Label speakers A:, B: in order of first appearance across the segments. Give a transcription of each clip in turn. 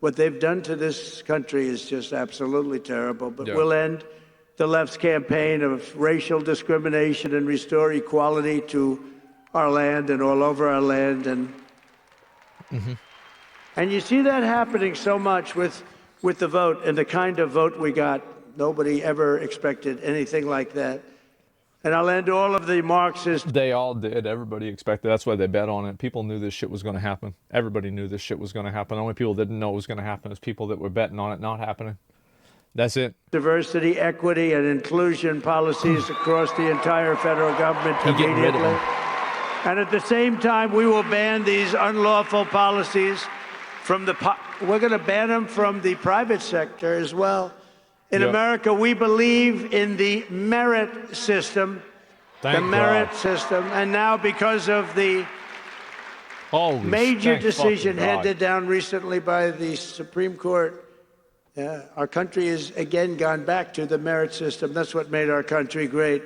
A: What they've done to this country is just absolutely terrible. But
B: Yeah.
A: we'll end the left's campaign of racial discrimination and restore equality to our land and all over our land. And and you see that happening so much with the vote and the kind of vote we got. Nobody ever expected anything like that. And I'll end all of the Marxist.
B: They all did. Everybody expected. That's why they bet on it. People knew this shit was going to happen. Everybody knew this shit was going to happen. The only people that didn't know it was going to happen is people that were betting on it not happening. That's it.
A: Diversity, equity, and inclusion policies across the entire federal government immediately. And at the same time, we will ban these unlawful policies from we're going to ban them from the private sector as well. In America, we believe in the merit system. System. And now, because of the major decision handed down recently by the Supreme Court, our country has again gone back to the merit system. That's what made our country great.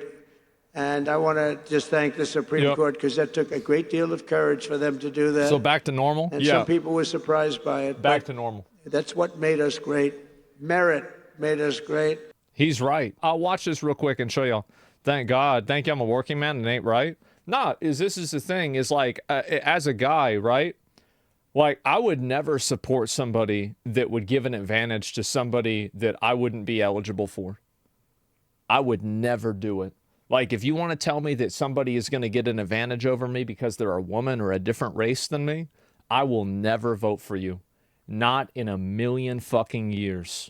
A: And I want to just thank the Supreme Court, because that took a great deal of courage for them to do that.
B: So back to normal?
A: And some people were surprised by it.
B: Back to normal.
A: That's what made us great. Merit made us great.
B: He's right. I'll watch this real quick and show y'all. Thank God. Thank you. I'm a working man and it ain't right. This is the thing, is like, as a guy, right? Like, I would never support somebody that would give an advantage to somebody that I wouldn't be eligible for. I would never do it. Like, if you want to tell me that somebody is going to get an advantage over me because they're a woman or a different race than me, I will never vote for you. Not in a million fucking years.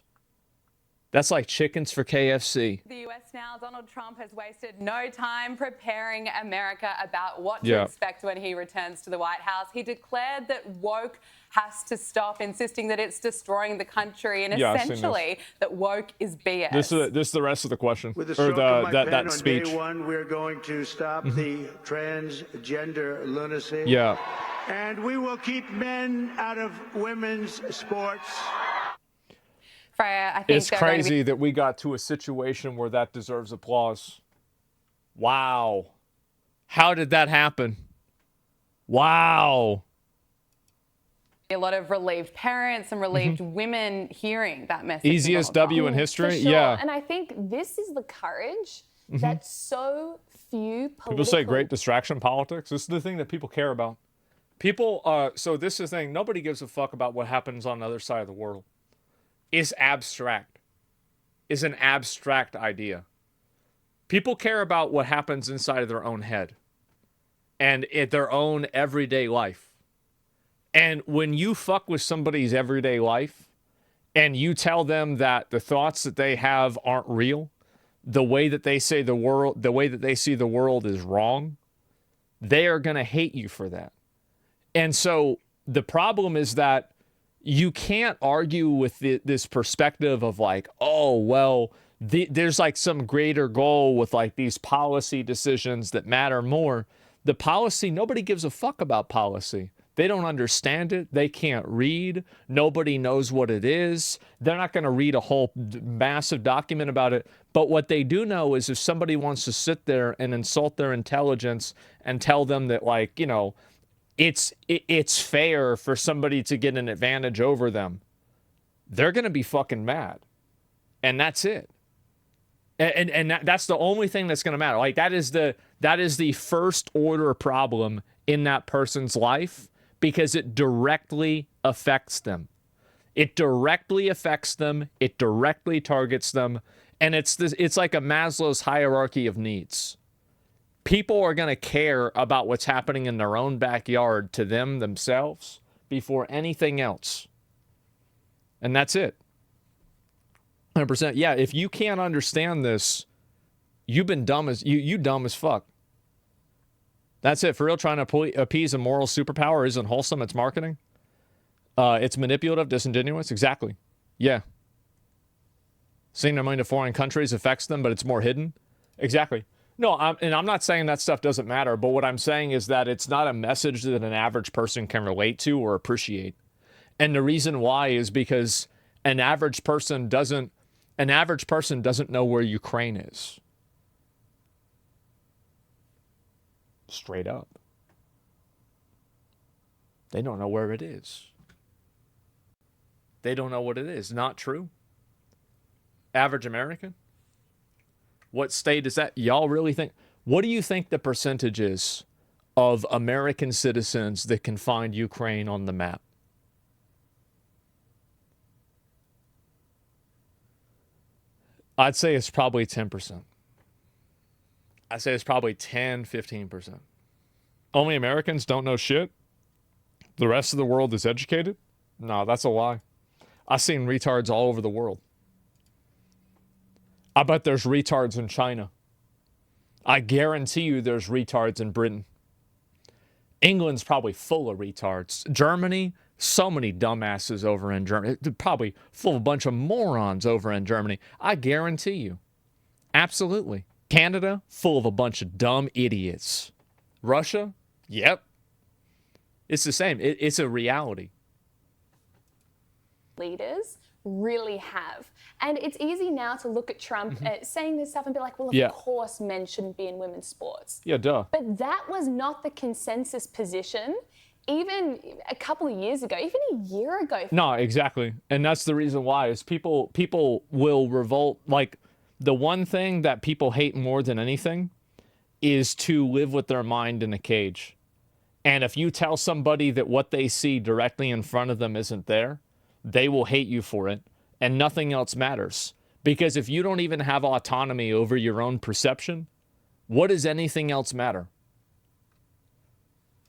B: That's like chickens for KFC.
C: The US now, Donald Trump has wasted no time preparing America about what to expect when he returns to the White House. He declared that woke has to stop, insisting that it's destroying the country, and essentially that woke is BS.
B: This is the rest of the question.
A: With a stroke of my pen, on day one, we're going to stop the transgender lunacy.
B: Yeah.
A: And we will keep men out of women's sports.
C: Freya, I think
B: it's crazy that we got to a situation where that deserves applause. Wow. How did that happen? Wow.
C: A lot of relieved parents and relieved women hearing that message.
B: Easiest W in history?
D: For sure.
B: Yeah.
D: And I think this is the courage that so few
B: People say great distraction politics. This is the thing that people care about. People, so this is the thing. Nobody gives a fuck about what happens on the other side of the world. Is abstract. Is an abstract idea. People care about what happens inside of their own head and in their own everyday life. And when you fuck with somebody's everyday life and you tell them that the thoughts that they have aren't real, the way that they say the world, the way that they see the world is wrong, they are going to hate you for that. And so the problem is that you can't argue with this perspective of like, oh, well, there's like some greater goal with like these policy decisions that matter more. The policy, nobody gives a fuck about policy. They don't understand it. They can't read. Nobody knows what it is. They're not going to read a whole massive document about it. But what they do know is if somebody wants to sit there and insult their intelligence and tell them that, like, you know, it's fair for somebody to get an advantage over them, they're going to be fucking mad. And that's it. And that's the only thing that's going to matter. Like, that is the first order problem in that person's life, because it directly affects them. It directly affects them. It directly targets them. And it's like a Maslow's hierarchy of needs. People are going to care about what's happening in their own backyard to themselves before anything else. And that's it. 100%. Yeah, if you can't understand this, you've been dumb as you dumb as fuck. That's it. For real, trying to appease a moral superpower isn't wholesome. It's marketing. It's manipulative, disingenuous. Exactly. Yeah. Seeing their money to foreign countries affects them, but it's more hidden. Exactly. No, I'm not saying that stuff doesn't matter, but what I'm saying is that it's not a message that an average person can relate to or appreciate. And the reason why is because an average person doesn't know where Ukraine is. Straight up. They don't know where it is. They don't know what it is. Not true. Average American? What state is that? Y'all really think? What do you think the percentage is of American citizens that can find Ukraine on the map? I'd say it's probably 10%. I'd say it's probably 10, 15%. Only Americans don't know shit? The rest of the world is educated? No, that's a lie. I've seen retards all over the world. I bet there's retards in China. I guarantee you there's retards in Britain. England's probably full of retards. Germany, so many dumbasses over in Germany. Probably full of a bunch of morons over in Germany. I guarantee you. Absolutely. Canada, full of a bunch of dumb idiots. Russia, yep. It's the same. It's a reality.
D: Leaders really have. And it's easy now to look at Trump saying this stuff and be like, well,
B: Yeah.
D: of course men shouldn't be in women's sports.
B: Yeah, duh.
D: But that was not the consensus position even a couple of years ago, even a year ago.
B: No, exactly. And that's the reason why is people will revolt. Like, the one thing that people hate more than anything is to live with their mind in a cage. And if you tell somebody that what they see directly in front of them isn't there, they will hate you for it, and nothing else matters. Because if you don't even have autonomy over your own perception, what does anything else matter?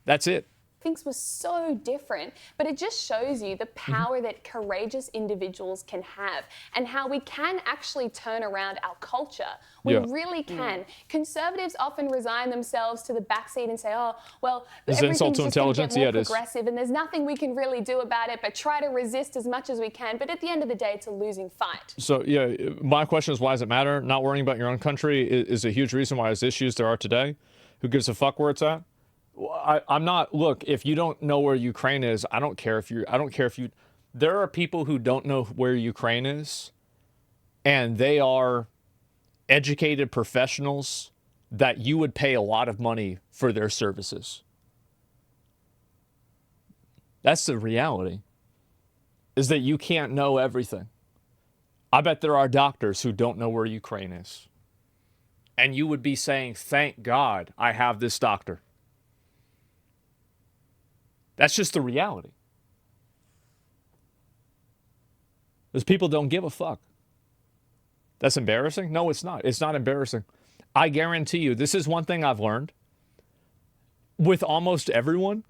B: That's it.
D: Things were so different, but it just shows you the power that courageous individuals can have and how we can actually turn around our culture. We really can. Conservatives often resign themselves to the backseat and say, oh, well,
B: Is it insult to intelligence? Yeah, it is.
D: Progressive, and there's nothing we can really do about it, but try to resist as much as we can. But at the end of the day, it's a losing fight.
B: So, yeah, my question is, why does it matter? Not worrying about your own country is a huge reason why there's issues there are today. Who gives a fuck where it's at? I'm not, look, if you don't know where Ukraine is, I don't care if you, there are people who don't know where Ukraine is, and they are educated professionals that you would pay a lot of money for their services. That's the reality, is that you can't know everything. I bet there are doctors who don't know where Ukraine is. And you would be saying, thank God I have this doctor. That's just the reality. Because people don't give a fuck. That's embarrassing? No, it's not. It's not embarrassing. I guarantee you, this is one thing I've learned. With almost everyone,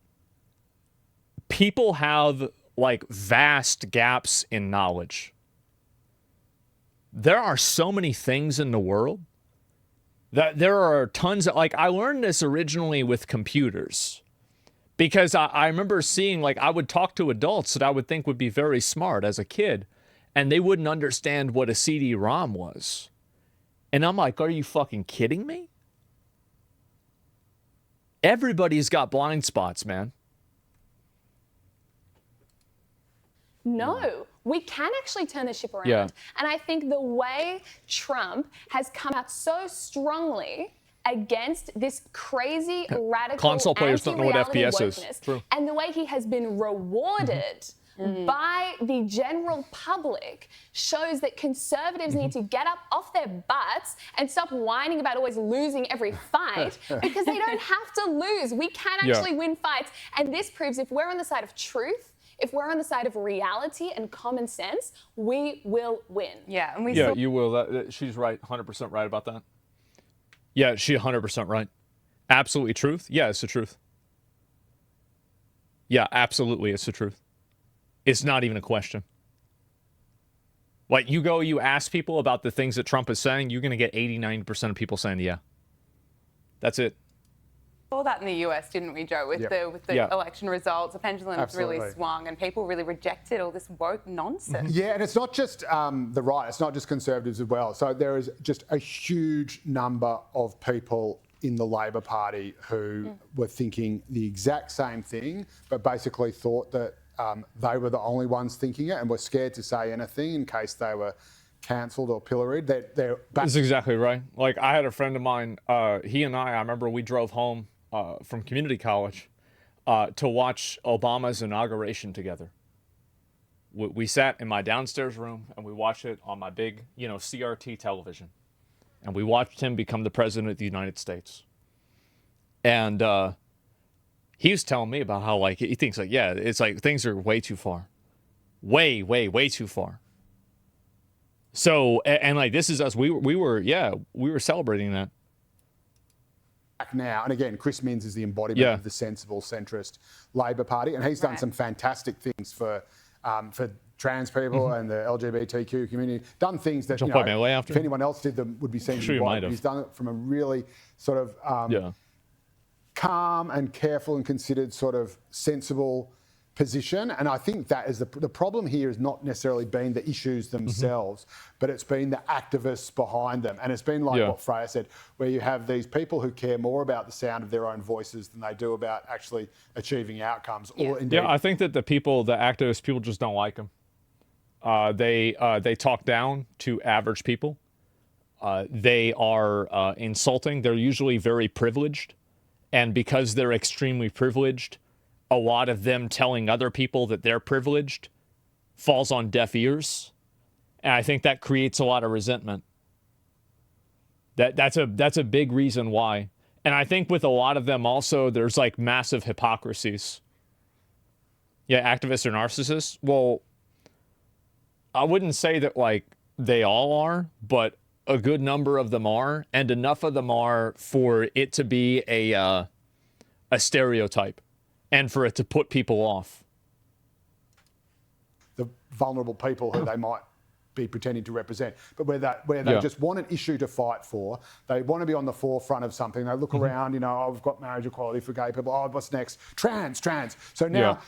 B: people have like vast gaps in knowledge. There are so many things in the world that there are tons of, like, I learned this originally with computers. Because I remember seeing, like, I would talk to adults that I would think would be very smart as a kid, and they wouldn't understand what a CD-ROM was. And I'm like, are you fucking kidding me? Everybody's got blind spots, man.
D: No, we can actually turn the ship around.
B: Yeah.
D: And I think the way Trump has come out so strongly against this crazy, radical,
B: console players don't know what FPS
D: wokeness,
B: is. True.
D: and the way he has been rewarded by the general public shows that conservatives need to get up off their butts and stop whining about always losing every fight, because they don't have to lose. We can actually win fights. And this proves if we're on the side of truth, if we're on the side of reality and common sense, we will win.
C: Yeah, and we
B: Yeah, you will. She's right, 100% right about that. Yeah, she's 100% right. Absolutely truth? Yeah, it's the truth. Yeah, absolutely, it's the truth. It's not even a question. Like, you ask people about the things that Trump is saying, you're going to get 80, 90% of people saying, yeah. That's it.
C: saw that in the US, didn't we, Joe, with the election results. The pendulum's really swung and people really rejected all this woke nonsense.
E: Yeah, and it's not just the right, it's not just conservatives as well. So there is just a huge number of people in the Labor Party who were thinking the exact same thing, but basically thought that they were the only ones thinking it and were scared to say anything in case they were cancelled or pilloried.
B: That's exactly right. Like, I had a friend of mine, he and I remember we drove home from community college to watch Obama's inauguration together. we sat in my downstairs room and we watched it on my big, CRT television. And we watched him become the president of the United States. And he was telling me about how, like, he thinks, like, yeah, it's like things are way too far. Way, way, way too far. So, and like, this is us. We were celebrating that.
E: Now, and again, Chris Minns is the embodiment of the sensible centrist Labor Party, and he's done some fantastic things for trans people and the LGBTQ community. Done things that, if anyone else did them, would be seen to be white. He's done it from a really sort of calm and careful and considered sort of sensible position. And I think that is the problem here has not necessarily been the issues themselves, but it's been the activists behind them. And it's been like what Freya said, where you have these people who care more about the sound of their own voices than they do about actually achieving outcomes. Or indeed,
B: I think that the activist people just don't like them. They talk down to average people. They are insulting. They're usually very privileged. And because they're extremely privileged, a lot of them telling other people that they're privileged falls on deaf ears. And I think that creates a lot of resentment. That's a big reason why. And I think with a lot of them also, there's like massive hypocrisies. Yeah, activists are narcissists. Well, I wouldn't say that like they all are, but a good number of them are, and enough of them are for it to be a stereotype. And for it to put people off.
E: The vulnerable people who they might be pretending to represent, but where they just want an issue to fight for, they want to be on the forefront of something. They look around, I've got marriage equality for gay people. Oh, what's next? Trans. So now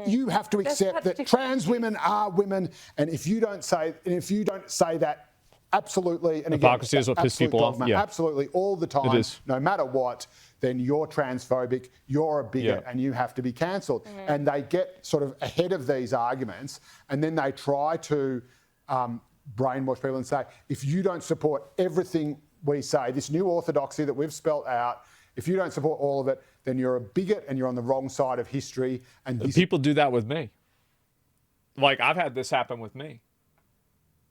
E: you have to accept that trans women are women, and if you don't say that, absolutely, and
B: hypocrisy is what pisses people off.
E: Absolutely, all the time, no matter what, then you're transphobic, you're a bigot, and you have to be cancelled. And they get sort of ahead of these arguments, and then they try to brainwash people and say, if you don't support everything we say, this new orthodoxy that we've spelt out, if you don't support all of it, then you're a bigot and you're on the wrong side of history. And
B: people do that with me. Like, I've had this happen with me.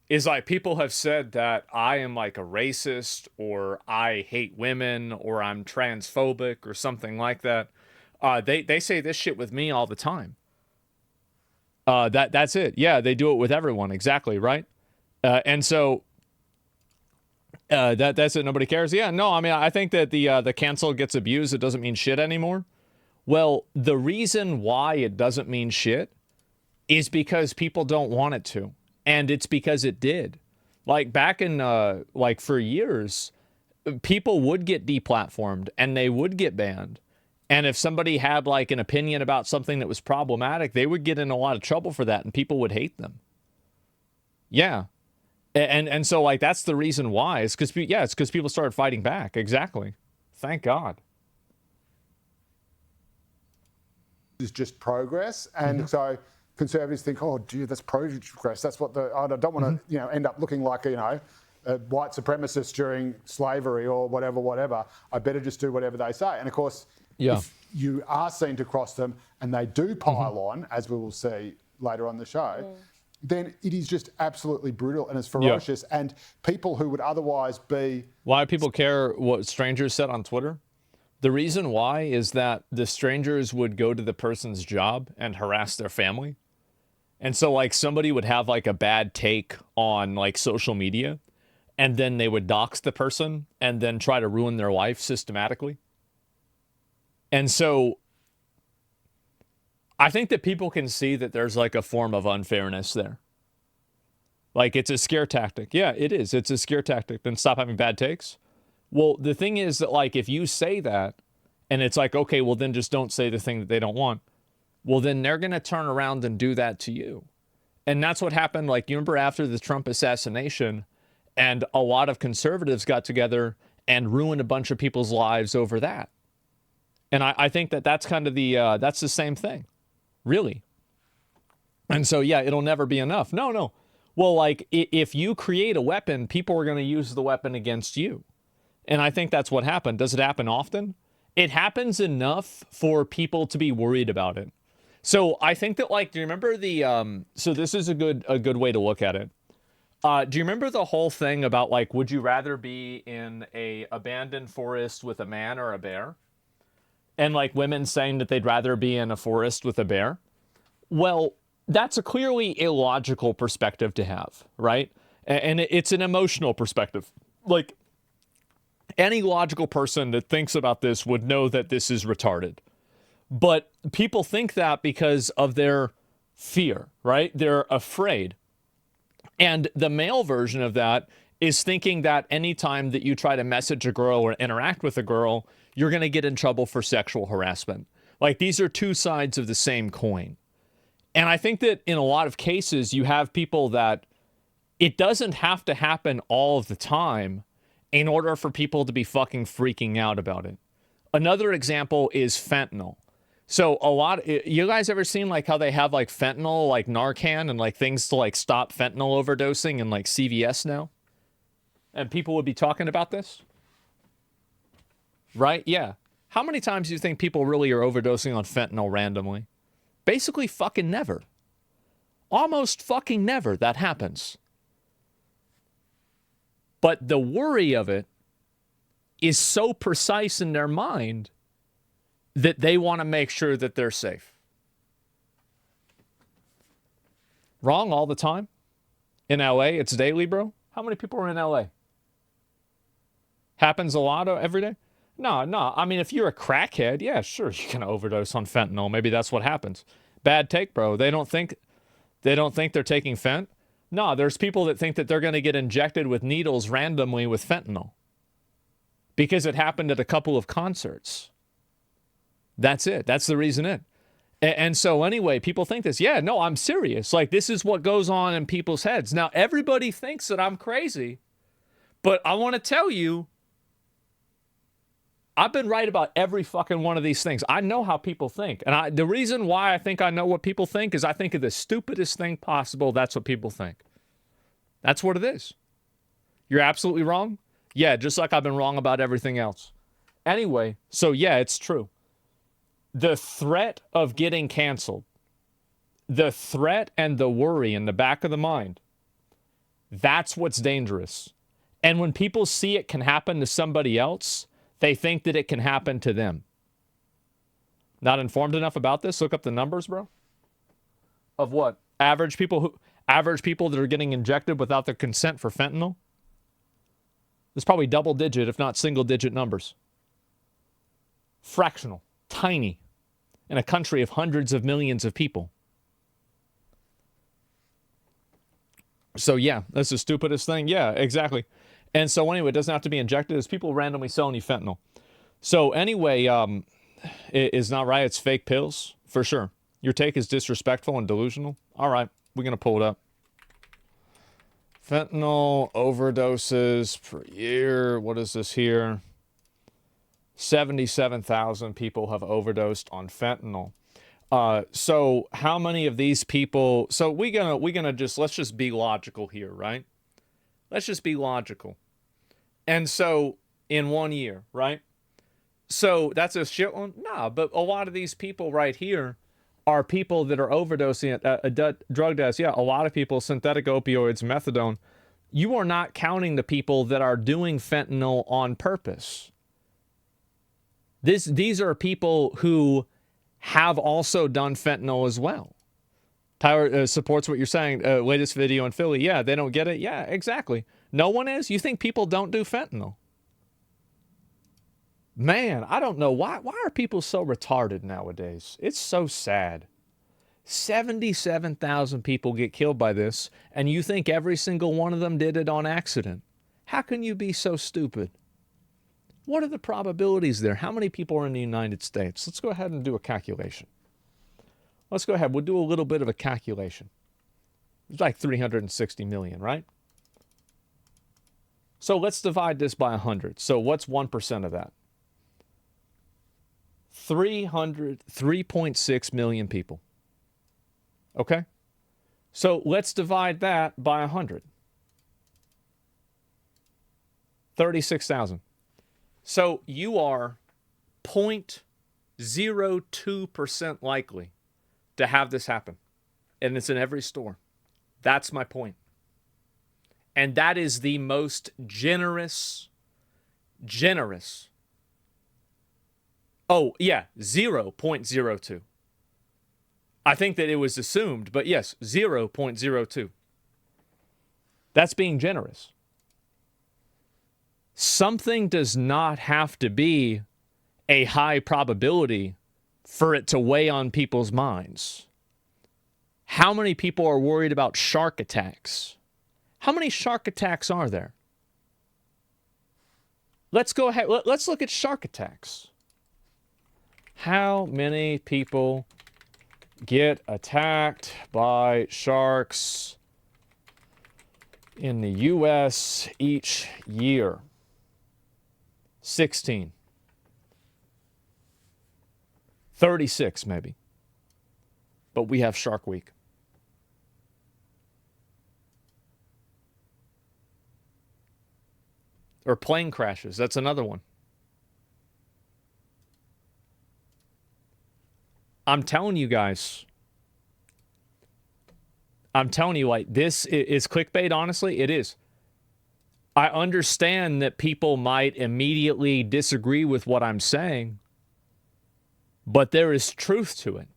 B: Is like people have said that I am like a racist or I hate women or I'm transphobic or something like that. They say this shit with me all the time. That's it. Yeah, they do it with everyone. Exactly, right? And so that's it. Nobody cares. Yeah, no, I mean, I think that the cancel gets abused. It doesn't mean shit anymore. Well, the reason why it doesn't mean shit is because people don't want it to. And it's because it did. Like back in, for years, people would get deplatformed and they would get banned. And if somebody had like an opinion about something that was problematic, they would get in a lot of trouble for that and people would hate them. Yeah. And so like, that's the reason why. It's because people started fighting back. Exactly. Thank God.
E: Is just progress. And so Conservatives think, oh, gee, that's progress. That's what I don't want to, end up looking like, a white supremacist during slavery or whatever. I better just do whatever they say. And of course, if you are seen to cross them and they do pile on, as we will see later on the show, then it is just absolutely brutal and it's ferocious. And people who would otherwise be...
B: Why do people care what strangers said on Twitter? The reason why is that the strangers would go to the person's job and harass their family. And so like somebody would have like a bad take on like social media and then they would dox the person and then try to ruin their life systematically. And so I think that people can see that there's like a form of unfairness there. Like it's a scare tactic. Yeah, it is. It's a scare tactic. Then stop having bad takes. Well, the thing is that like if you say that and it's like, okay, well then just don't say the thing that they don't want. Well, then they're going to turn around and do that to you. And that's what happened. Like, you remember after the Trump assassination and a lot of conservatives got together and ruined a bunch of people's lives over that. And I think that that's kind of that's the same thing, really. And so, yeah, it'll never be enough. No. Well, like if you create a weapon, people are going to use the weapon against you. And I think that's what happened. Does it happen often? It happens enough for people to be worried about it. So I think that, like, do you remember the so this is a good way to look at it. Do you remember the whole thing about, like, would you rather be in a abandoned forest with a man or a bear? And, like, women saying that they'd rather be in a forest with a bear? Well, that's a clearly illogical perspective to have, right? And it's an emotional perspective. Like, any logical person that thinks about this would know that this is retarded. But people think that because of their fear, right? They're afraid. And the male version of that is thinking that anytime that you try to message a girl or interact with a girl, you're going to get in trouble for sexual harassment. Like, these are two sides of the same coin. And I think that in a lot of cases, you have people that it doesn't have to happen all of the time in order for people to be fucking freaking out about it. Another example is fentanyl. So you guys ever seen, like, how they have, like, fentanyl, like Narcan and, like, things to, like, stop fentanyl overdosing in, like, CVS now? And people would be talking about this? Right? Yeah. How many times do you think people really are overdosing on fentanyl randomly? Basically fucking never. Almost fucking never that happens. But the worry of it is so precise in their mind that they want to make sure that they're safe. Wrong all the time? In LA, it's daily, bro? How many people are in LA? Happens a lot every day? No. I mean, if you're a crackhead, yeah, sure, you can overdose on fentanyl. Maybe that's what happens. Bad take, bro. They don't think they're taking fent. No, there's people that think that they're going to get injected with needles randomly with fentanyl because it happened at a couple of concerts. That's it. That's the reason it. And so anyway, people think this. Yeah, no, I'm serious. Like, this is what goes on in people's heads. Now, everybody thinks that I'm crazy, but I want to tell you, I've been right about every fucking one of these things. I know how people think. And the reason why I think I know what people think is I think of the stupidest thing possible. That's what people think. That's what it is. You're absolutely wrong? Yeah, just like I've been wrong about everything else. Anyway, so yeah, it's true. The threat of getting canceled, the threat and the worry in the back of the mind, that's what's dangerous. And when people see it can happen to somebody else, they think that it can happen to them. Not informed enough about this? Look up the numbers, bro. Of what? Average people that are getting injected without their consent for fentanyl? There's probably double-digit, if not single-digit numbers. Fractional. Tiny. In a country of hundreds of millions of people. So yeah, that's the stupidest thing. Yeah, exactly. And so anyway, it doesn't have to be injected. There's people randomly selling you fentanyl. So anyway, it is not right. It's fake pills, for sure. Your take is disrespectful and delusional. All right, we're going to pull it up. Fentanyl overdoses per year. What is this here? 77,000 people have overdosed on fentanyl. So how many of these people? So let's just be logical here, right? Let's just be logical. And so in 1 year, right? So that's a shit one? Nah, but a lot of these people right here are people that are overdosing at drug deaths. Yeah, a lot of people, synthetic opioids, methadone. You are not counting the people that are doing fentanyl on purpose. These are people who have also done fentanyl as well. Tyler supports what you're saying. Latest video in Philly. Yeah, they don't get it. Yeah, exactly. No one is? You think people don't do fentanyl? Man, I don't know. Why are people so retarded nowadays? It's so sad. 77,000 people get killed by this, and you think every single one of them did it on accident. How can you be so stupid? What are the probabilities there? How many people are in the United States? Let's go ahead and do a calculation. Let's go ahead. We'll do a little bit of a calculation. It's like 360 million, right? So let's divide this by 100. So what's 1% of that? 3.6 million people. Okay? So let's divide that by 100. 36,000. So you are 0.02% likely to have this happen. And it's in every store. That's my point. And that is the most generous. Oh, yeah, 0.02. I think that it was assumed, but yes, 0.02. That's being generous. Something does not have to be a high probability for it to weigh on people's minds. How many people are worried about shark attacks? How many shark attacks are there? Let's go ahead. Let's look at shark attacks. How many people get attacked by sharks in the U.S. each year? 16. 36 maybe. But we have Shark Week. Or plane crashes. That's another one. I'm telling you guys. I'm telling you, like, this is clickbait, honestly. It is. I understand that people might immediately disagree with what I'm saying, but there is truth to it.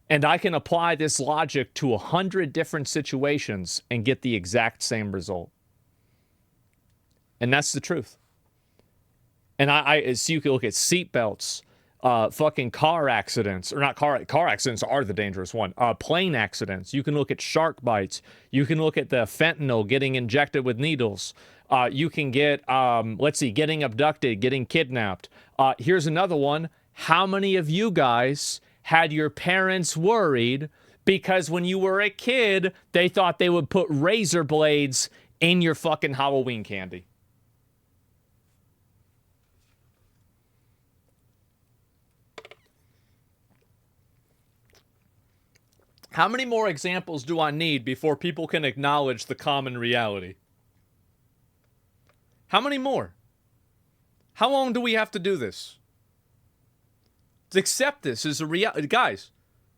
B: And I can apply this logic to 100 different situations and get the exact same result. And that's the truth. And so you can look at seatbelts, fucking car accidents, or not car accidents are the dangerous one. Plane accidents. You can look at shark bites. You can look at the fentanyl getting injected with needles. You can get, getting abducted, getting kidnapped. Here's another one. How many of you guys had your parents worried because when you were a kid, they thought they would put razor blades in your fucking Halloween candy? How many more examples do I need before people can acknowledge the common reality? How many more? How long do we have to do this? To accept this as a reality. Guys,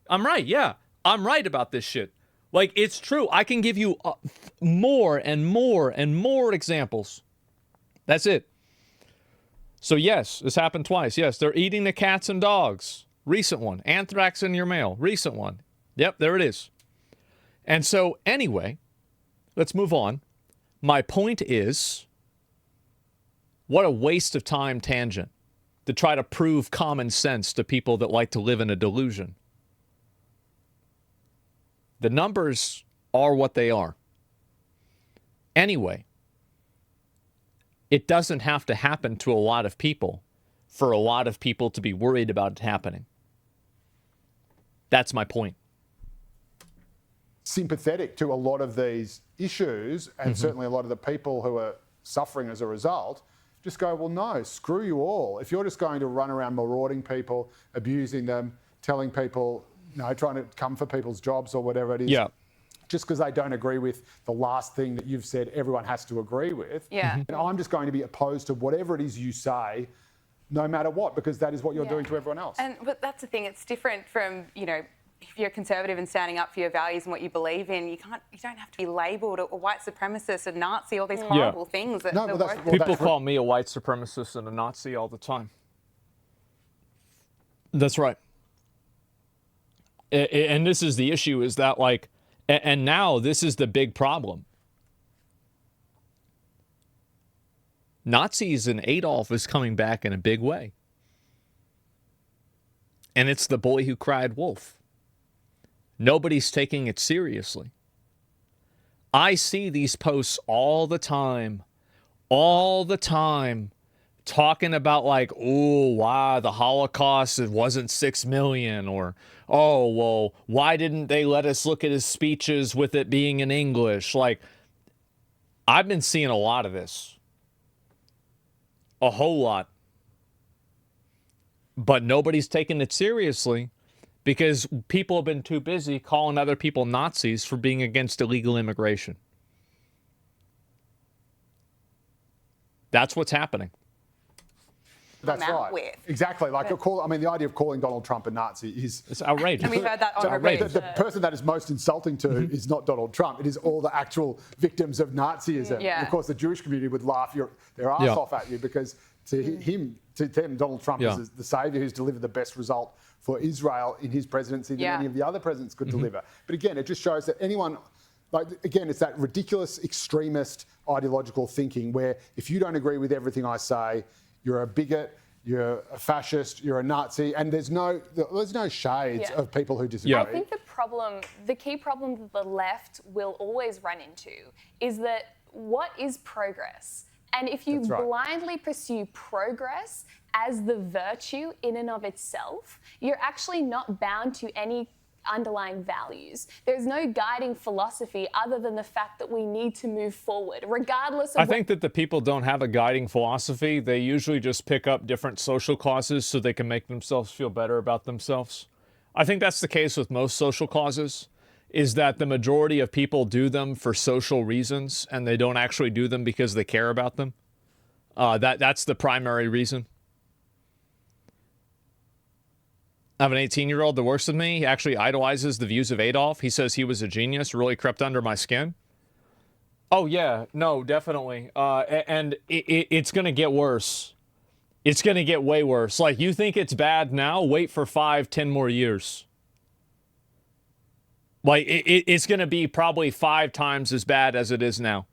B: I'm right. Yeah, I'm right about this shit. Like, it's true. I can give you more and more and more examples. That's it. So yes, this happened twice. Yes, they're eating the cats and dogs. Recent one. Anthrax in your mail. Recent one. Yep, there it is. And so, anyway, let's move on. My point is, what a waste of time tangent to try to prove common sense to people that like to live in a delusion. The numbers are what they are. Anyway, it doesn't have to happen to a lot of people for a lot of people to be worried about it happening. That's my point.
E: Sympathetic to a lot of these issues, and certainly a lot of the people who are suffering as a result, just go, well, no, screw you all. If you're just going to run around marauding people, abusing them, telling people, trying to come for people's jobs or whatever it is, just because they don't agree with the last thing that you've said everyone has to agree with. And I'm just going to be opposed to whatever it is you say, no matter what, because that is what you're doing to everyone else.
C: But that's the thing, it's different from, if you're conservative and standing up for your values and what you believe in, you don't have to be labelled a white supremacist, a Nazi, all these horrible things.
B: People call me a white supremacist and a Nazi all the time. That's right. And this is the issue, is that, like, and now this is the big problem. Nazis and Adolf is coming back in a big way. And it's the boy who cried wolf. Nobody's taking it seriously. I see these posts all the time, talking about, like, oh, wow, the Holocaust, it wasn't 6 million, or, oh, well, why didn't they let us look at his speeches with it being in English? Like, I've been seeing a lot of this. A whole lot. But nobody's taking it seriously because people have been too busy calling other people Nazis for being against illegal immigration. That's what's happening.
E: That's
C: come out
E: right.
C: with.
E: Exactly. Like, the idea of calling Donald Trump a Nazi is...
B: It's outrageous.
C: And we heard that on
E: outrageous. The person that is most insulting to is not Donald Trump. It is all the actual victims of Nazism.
C: Yeah.
E: And of course, the Jewish community would laugh their ass off at you because to them, Donald Trump is the saviour who's delivered the best result for Israel in his presidency than any of the other presidents could deliver. But again, it just shows that anyone... it's that ridiculous extremist ideological thinking where if you don't agree with everything I say, you're a bigot, you're a fascist, you're a Nazi, and there's no shades of people who disagree.
D: I think the key problem that the left will always run into is that what is progress? And if you blindly pursue progress as the virtue in and of itself, you're actually not bound to any underlying values. There's no guiding philosophy other than the fact that we need to move forward, regardless of...
B: I think that the people don't have a guiding philosophy. They usually just pick up different social causes so they can make themselves feel better about themselves. I think that's the case with most social causes, is that the majority of people do them for social reasons and they don't actually do them because they care about them. That's the primary reason. I have an 18-year-old that works with me. He actually idolizes the views of Adolf. He says he was a genius, really crept under my skin. Oh, yeah. No, definitely. And it's going to get worse. It's going to get way worse. Like, you think it's bad now? Wait for 5-10 more years. Like, it's going to be probably 5 times as bad as it is now.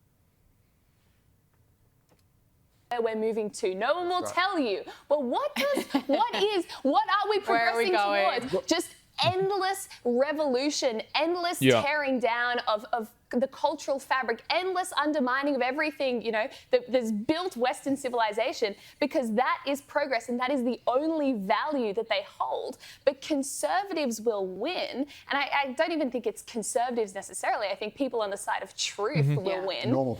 D: We're moving to. No one will tell you. But what are we progressing towards? Just endless revolution, endless tearing down of the cultural fabric, endless undermining of everything, that's built Western civilization, because that is progress and that is the only value that they hold. But conservatives will win, and I don't even think it's conservatives necessarily. I think people on the side of truth will win. Normal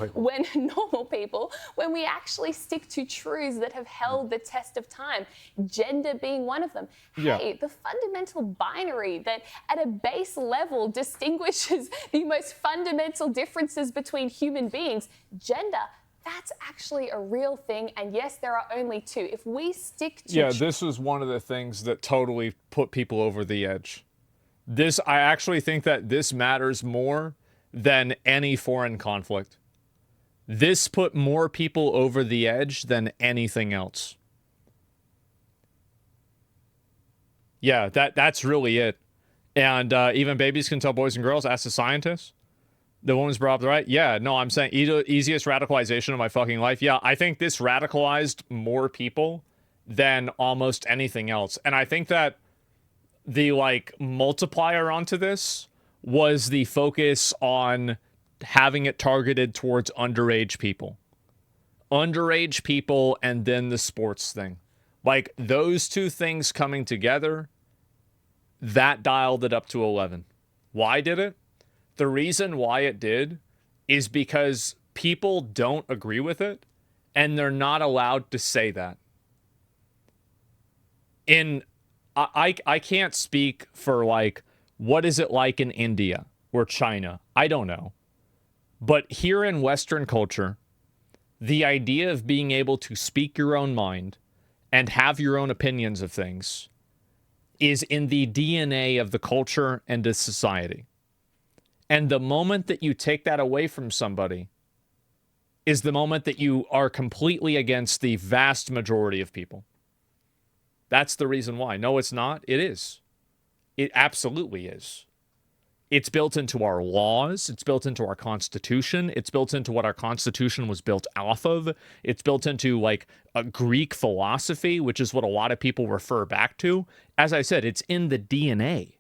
D: people. When we actually stick to truths that have held the test of time, gender being one of them. Hey, the fundamental binary that at a base level distinguishes the most fundamental differences between human beings, gender, that's actually a real thing. And yes, there are only 2. If we stick to...
B: this was one of the things that totally put people over the edge. I actually think that this matters more than any foreign conflict. This put more people over the edge than anything else. Yeah, that's really it. And even babies can tell boys and girls, ask the scientists. The woman's brought up the right. Yeah, no, I'm saying easiest radicalization of my fucking life. Yeah, I think this radicalized more people than almost anything else. And I think that the multiplier onto this was the focus on having it targeted towards underage people. Underage people and then the sports thing. Like, those 2 things coming together, that dialed it up to 11. Why did it? The reason why it did is because people don't agree with it, and they're not allowed to say that. I can't speak for, what is it like in India or China? I don't know. But here in Western culture, the idea of being able to speak your own mind and have your own opinions of things is in the DNA of the culture and the society. And the moment that you take that away from somebody is the moment that you are completely against the vast majority of people. That's the reason why. No, it's not. It is. It absolutely is. It's built into our laws. It's built into our Constitution. It's built into what our Constitution was built off of. It's built into a Greek philosophy, which is what a lot of people refer back to. As I said, it's in the DNA.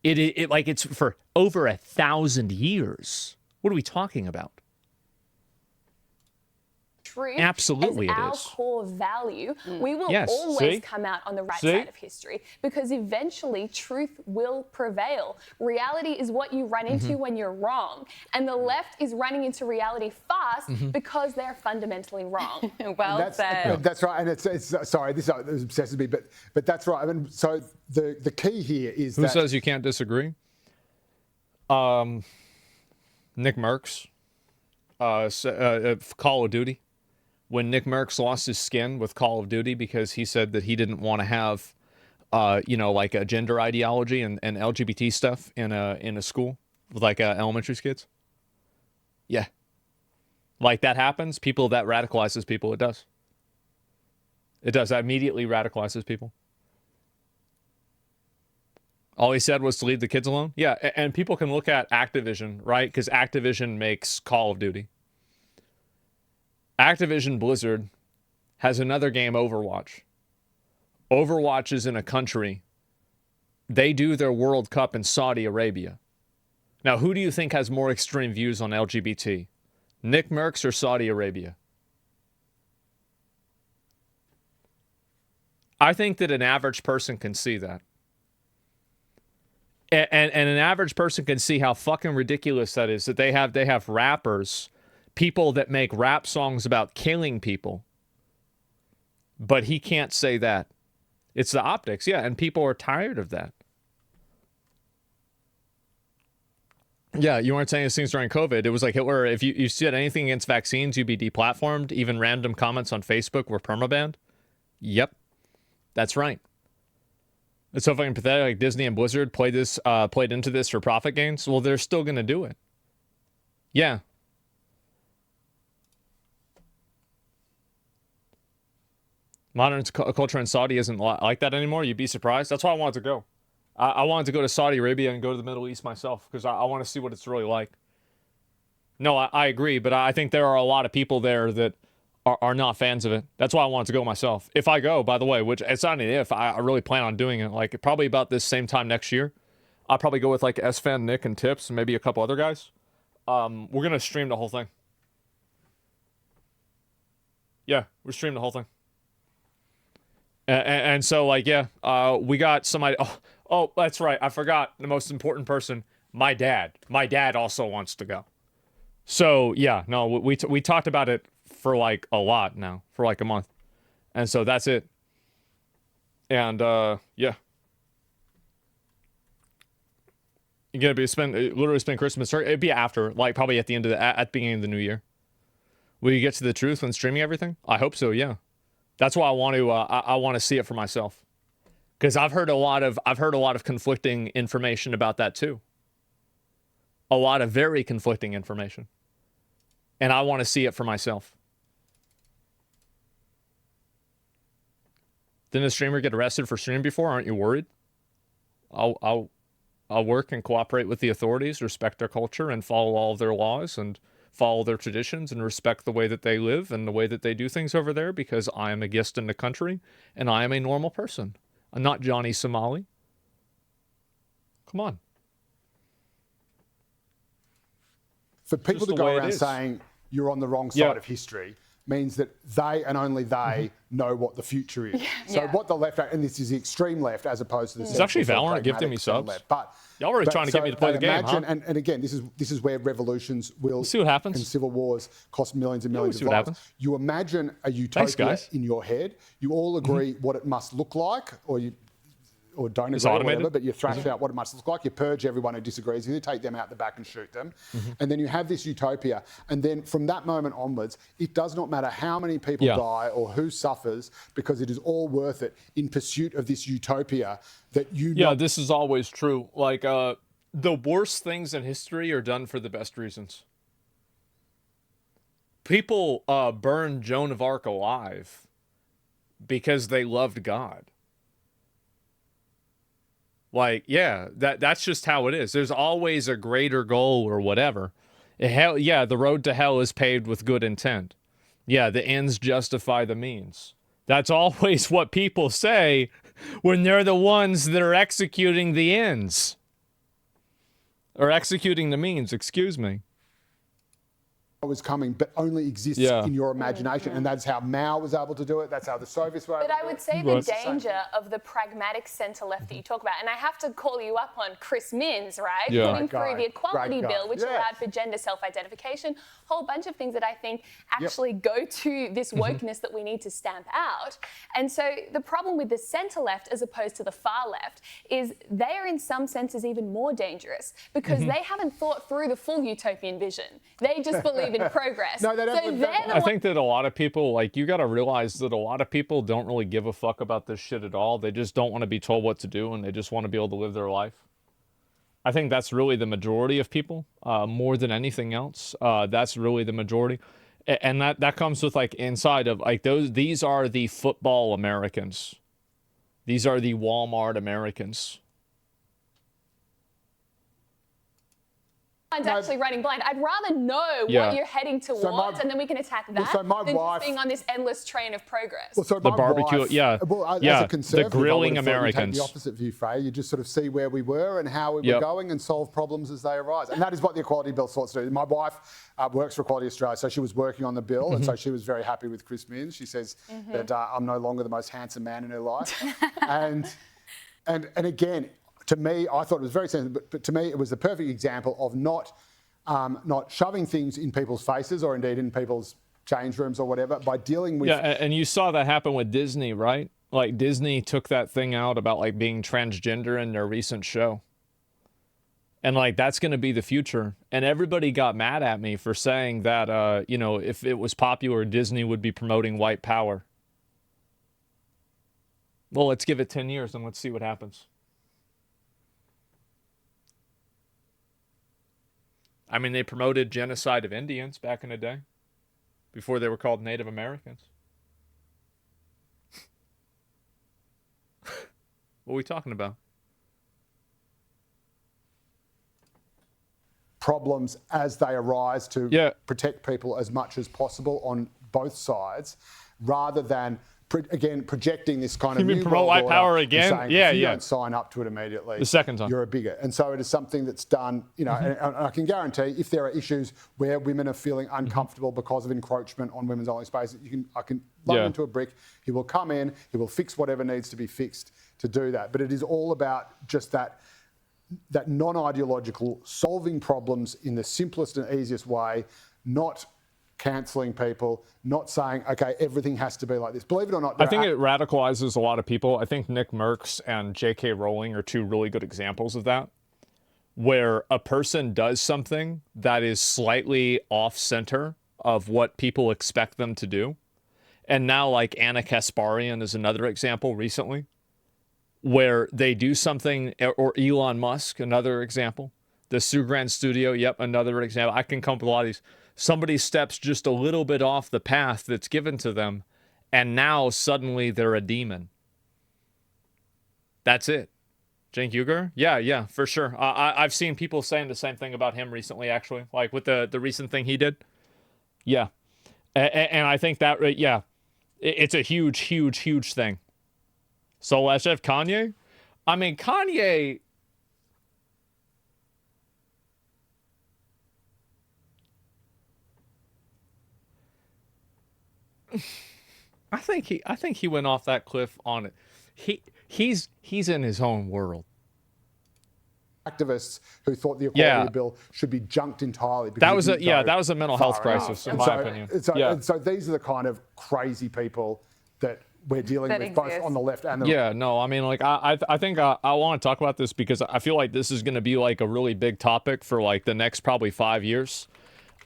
B: It's for over 1,000 years. What are we talking about?
D: Truth
B: Absolutely
D: as
B: it
D: our
B: is.
D: core value, we will
B: Yes,
D: always
B: see?
D: come out on the right
B: See?
D: side of history, because eventually truth will prevail. Reality is what you run into when you're wrong, and the left is running into reality fast because they're fundamentally wrong.
C: Well said.
E: That's right, and it's sorry, this obsesses me, but that's right. I mean, so the key here is
B: Who says you can't disagree? Nick Merckx, Call of Duty. when Nick Merckx lost his skin with Call of Duty because he said that he didn't want to have, like a gender ideology and LGBT stuff in a school with like elementary kids. Yeah. Like that happens. That radicalizes people. It does. It does. That immediately radicalizes people. All he said was to leave the kids alone. Yeah, and people can look at Activision, right? Because Activision makes Call of Duty. Activision Blizzard has another game, Overwatch. Overwatch is in a country. They do their World Cup in Saudi Arabia. Now, who do you think has more extreme views on LGBT? Nick Merckx or Saudi Arabia? I think that an average person can see that. And an average person can see how fucking ridiculous that is, that they have rappers, people that make rap songs about killing people. But he can't say that. It's the optics, yeah, and people are tired of that. Yeah, you weren't saying these things during COVID. It was like Hitler, if you said anything against vaccines, you'd be deplatformed. Even random comments on Facebook were permabanned. Yep, that's right. It's so fucking pathetic. Like Disney and Blizzard played into this for profit gains. Well, they're still going to do it. Yeah. Modern culture in Saudi isn't like that anymore. You'd be surprised. That's why I wanted to go. I wanted to go to Saudi Arabia and go to the Middle East myself because I want to see what it's really like. No, I agree, but I think there are a lot of people there that are not fans of it. That's why I wanted to go myself. If I go, by the way, which it's not an if, I really plan on doing it. Like probably about this same time next year, I'll probably go with like S-Fan, Nick, and Tips, and maybe a couple other guys. We're gonna stream the whole thing. Yeah, we're streaming the whole thing. And so like yeah, we got somebody. Oh, that's right. I forgot the most important person. My dad. My dad also wants to go. So yeah, no, we talked about it for like a lot now, for like a month. And so that's it. And yeah. You're gonna literally spend Christmas. It'd be after, like probably at the end of at the beginning of the new year. Will you get to the truth when streaming everything? I hope so, yeah. That's why I want to I want to see it for myself. Because I've heard a lot of conflicting information about that too. A lot of very conflicting information. And I want to see it for myself. Didn't a streamer get arrested for streaming before? Aren't you worried? I'll work and cooperate with the authorities, respect their culture, and follow all of their laws and follow their traditions and respect the way that they live and the way that they do things over there because I am a guest in the country and I am a normal person. I'm not Johnny Somali. Come on.
E: For people to go around saying you're on the wrong side of history means that they and only they know what the future is. So what the left, and this is the extreme left as opposed to the
B: It's actually Valorant gifting me subs.
E: Left. But
B: y'all were trying to get me to play the game, huh?
E: And again, this is where revolutions will
B: see what happens.
E: And civil wars cost millions and millions of dollars. You imagine a utopia in your head. You all agree what it must look like, or don't agree or whatever, but you thrash out what it must look like. You purge everyone who disagrees with you, take them out the back and shoot them. And then you have this utopia. And then from that moment onwards, it does not matter how many people die or who suffers because it is all worth it in pursuit of this utopia that you know.
B: Yeah, this is always true. Like, the worst things in history are done for the best reasons. People burned Joan of Arc alive because they loved God. Like, yeah, that's just how it is. There's always a greater goal or whatever. Hell, yeah, the road to hell is paved with good intent. Yeah, the ends justify the means. That's always what people say when they're the ones that are executing the ends. Or executing the means, excuse me.
E: Was coming, but only exists in your imagination. And that's how Mao was able to do it. That's how the Soviets were able to do it.
D: But I would say the danger of the pragmatic centre-left that you talk about, and I have to call you up on Chris Minns, right? Putting through the Equality Bill, which allowed for gender self-identification, a whole bunch of things that I think actually go to this wokeness that we need to stamp out. And so the problem with the centre-left as opposed to the far left is they are in some senses even more dangerous because they haven't thought through the full utopian vision. They just believe even progress.
E: No, they don't.
D: So they're the
B: I think that a lot of people, like, you got to realize that a lot of people don't really give a fuck about this shit at all. They just don't want to be told what to do, and they just want to be able to live their life. I think that's really the majority of people, more than anything else. That's really the majority. And that comes with, like, inside of, like, these are the football Americans. These are the Walmart Americans.
D: Actually running blind. I'd rather know what you're heading towards, and then we can attack that than just being on this endless train of progress.
E: Well, so
B: The barbecue,
E: as a conservative,
B: the grilling
E: I would have thought you'd
B: Americans.
E: take the opposite view, Frey. You just sort of see where we were and how we were going and solve problems as they arise. And that is what the Equality Bill sought to do. My wife works for Equality Australia, so she was working on the bill, and so she was very happy with Chris Minns. She says that I'm no longer the most handsome man in her life. and again, to me, I thought it was very sensitive, but to me, it was the perfect example of not shoving things in people's faces or indeed in people's change rooms or whatever by dealing with...
B: Yeah, and you saw that happen with Disney, right? Like, Disney took that thing out about, like, being transgender in their recent show. And, like, that's going to be the future. And everybody got mad at me for saying that, you know, if it was popular, Disney would be promoting white power. Well, let's give it 10 years and let's see what happens. I mean, they promoted genocide of Indians back in the day, before they were called Native Americans. What are we talking about?
E: Problems as they arise to protect people as much as possible on both sides, rather than projecting this kind of new
B: promote white power again?
E: Saying, if you don't sign up to it immediately,
B: the second time,
E: you're a bigot. And so it is something that's done, you know, and I can guarantee if there are issues where women are feeling uncomfortable because of encroachment on women's only space, I can load into a brick. He will come in, he will fix whatever needs to be fixed to do that. But it is all about just that non-ideological, solving problems in the simplest and easiest way, not cancelling people, not saying, okay, everything has to be like this. Believe it or not,
B: I think it radicalizes a lot of people. I think Nick Merckx and J.K. Rowling are two really good examples of that, where a person does something that is slightly off-center of what people expect them to do. And now, like, Anna Kasparian is another example recently, where they do something, or Elon Musk, another example. The Sue Grant Studio, yep, another example. I can come up with a lot of these. Somebody steps just a little bit off the path that's given to them, and now suddenly they're a demon. That's it. Cenk Uygur? Yeah, for sure. I've seen people saying the same thing about him recently, actually, like with the recent thing he did. Yeah. And I think that, it's a huge thing. So let's have Kanye. I mean, Kanye... I think he went off that cliff on it. He's in his own world.
E: Activists who thought the Equality Bill should be junked entirely.
B: That was a mental health crisis, in my opinion.
E: So these are the kind of crazy people that we're dealing with, both on the left and the right.
B: Yeah, no, I mean, like, I think I want to talk about this because I feel like this is going to be like a really big topic for like the next probably 5 years.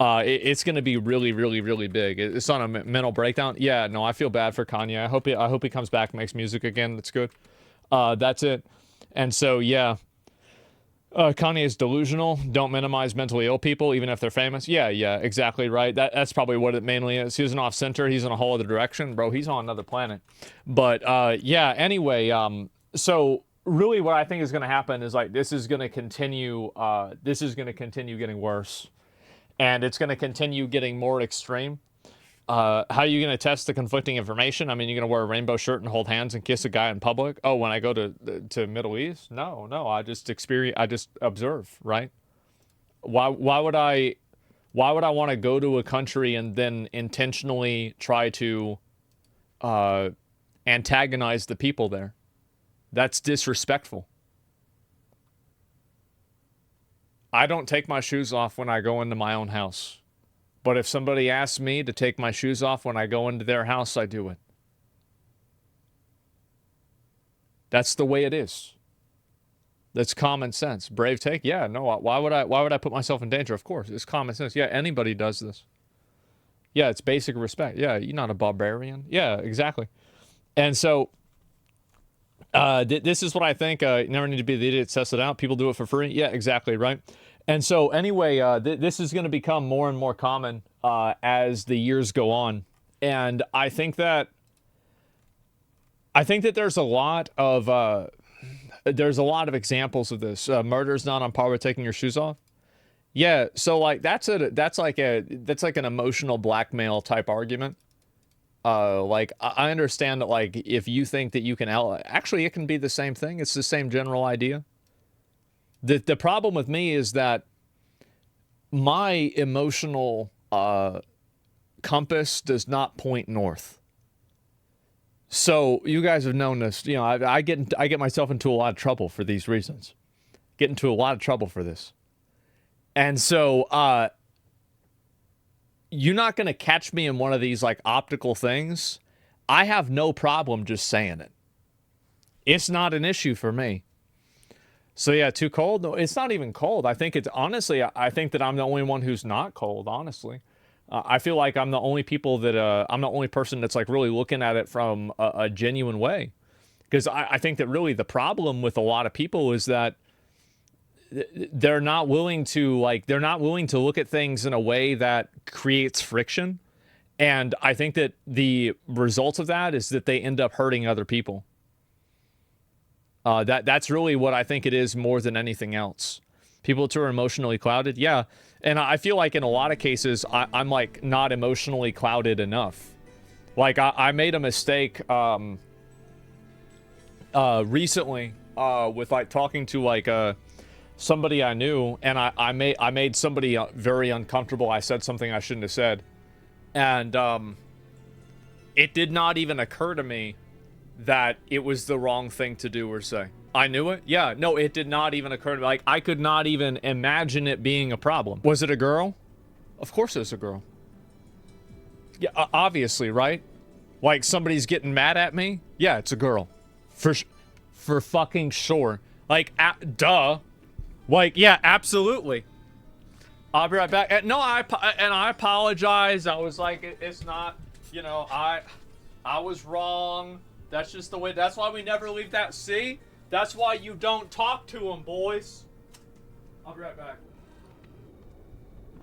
B: It's going to be really, really, really big. It's on a mental breakdown. Yeah, no, I feel bad for Kanye. I hope he comes back, makes music again. That's good. That's it. And so, yeah, Kanye is delusional. Don't minimize mentally ill people, even if they're famous. Yeah, exactly right. That's probably what it mainly is. He isn't off center. He's in a whole other direction, bro. He's on another planet. But yeah, anyway, so really what I think is going to happen is like this is going to continue getting worse. And it's going to continue getting more extreme. How are you going to test the conflicting information? I mean, you're going to wear a rainbow shirt and hold hands and kiss a guy in public? Oh, when I go to Middle East? No, I just observe, right? Why would I want to go to a country and then intentionally try to antagonize the people there? That's disrespectful. I don't take my shoes off when I go into my own house. But if somebody asks me to take my shoes off when I go into their house, I do it. That's the way it is. That's common sense. Brave take? Yeah, no, why would I put myself in danger? Of course, it's common sense. Yeah, anybody does this. Yeah, it's basic respect. Yeah, you're not a barbarian. Yeah, exactly. And so this is what I think. You never need to be the idiot, test it out. People do it for free. Yeah, exactly, right? And so anyway, this is going to become more and more common as the years go on. And I think that there's a lot of examples of this. Murder's not on par with taking your shoes off. Yeah, so like that's like an emotional blackmail type argument. Like I understand that, like, if you think that you can actually, it can be the same thing. It's the same general idea. The problem with me is that my emotional compass does not point north. So you guys have known this. You know, I get myself into a lot of trouble for these reasons. Get into a lot of trouble for this. And so you're not going to catch me in one of these like optical things. I have no problem just saying it. It's not an issue for me. So yeah, too cold? No, it's not even cold. I think it's honestly, I think that I'm the only one who's not cold, honestly. I feel like I'm the only person that's like really looking at it from a genuine way. Because I think that really the problem with a lot of people is that they're not willing to look at things in a way that creates friction. And I think that the result of that is that they end up hurting other people. That's really what I think it is more than anything else. People who are emotionally clouded, yeah. And I feel like in a lot of cases, I'm like not emotionally clouded enough. Like I made a mistake recently with like talking to like somebody I knew, and I made somebody very uncomfortable. I said something I shouldn't have said, and it did not even occur to me that it was the wrong thing to do or say. I knew it. Yeah, no, it did not even occur to me. Like, I could not even imagine it being a problem. Was it a girl? Of course it was a girl. Yeah, obviously, right? Like, somebody's getting mad at me? Yeah, it's a girl. For fucking sure. Like, duh. Like, yeah, absolutely. I'll be right back. No, I apologize. I was like, it's not, you know, I was wrong. That's just the way. That's why we never leave that. See? That's why you don't talk to them, boys. I'll be right back.